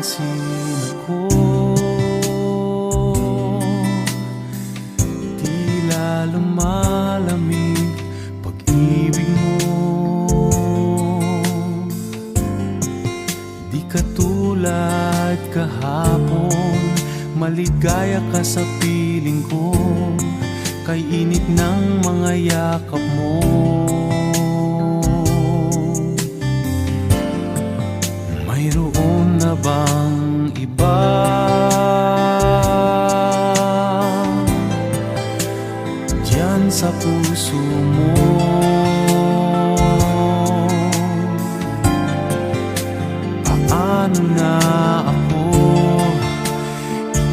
napapansin ko, tila lumalamig pag-ibig mo. Di katulad kahapon, maligaya ka sa piling ko, kay init ng mga yakap mo. Mayroon na bang iba diyan sa puso mo? Paano na ako?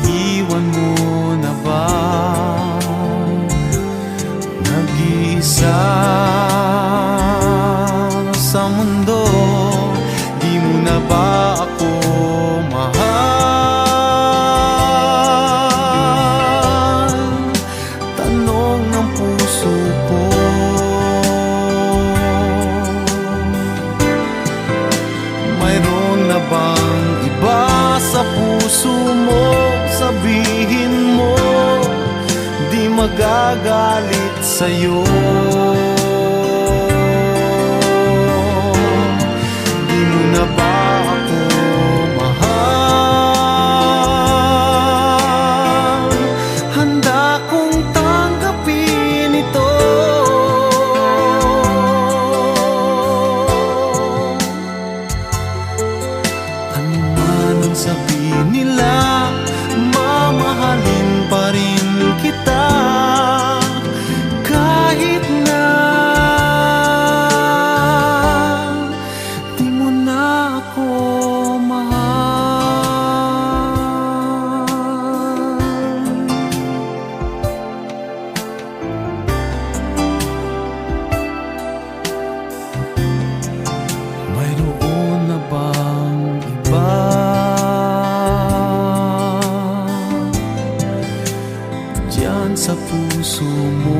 Iiwan mo na ba? Nag-iisa sa mundo, di mo na ba ako mahal? Tanong ng puso ko. Mayroon na bang iba sa puso mo? Sabihin mo, di magagalit sa'yo. Di mo na ba ako mahal? Handa kong tanggapin ito. Ano man ang sabihin nila, mamahalin pa rin kita. Kahit na di mo na ako mahal. Mayroon na bang iba diyan sa puso mo?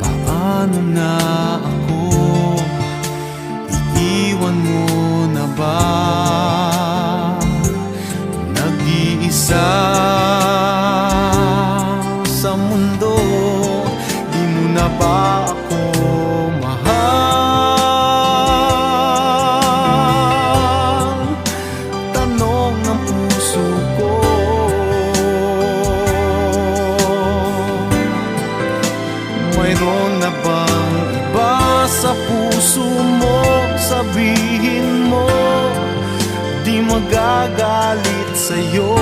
Paano na ako? Iiwan mo na ba? Nag-iisa sa mundo, di mo na ba ako mahal? Tanong ng puso ko. Mayroon na bang iba sa puso mo? Sabihin mo, di magagalit sa'yo.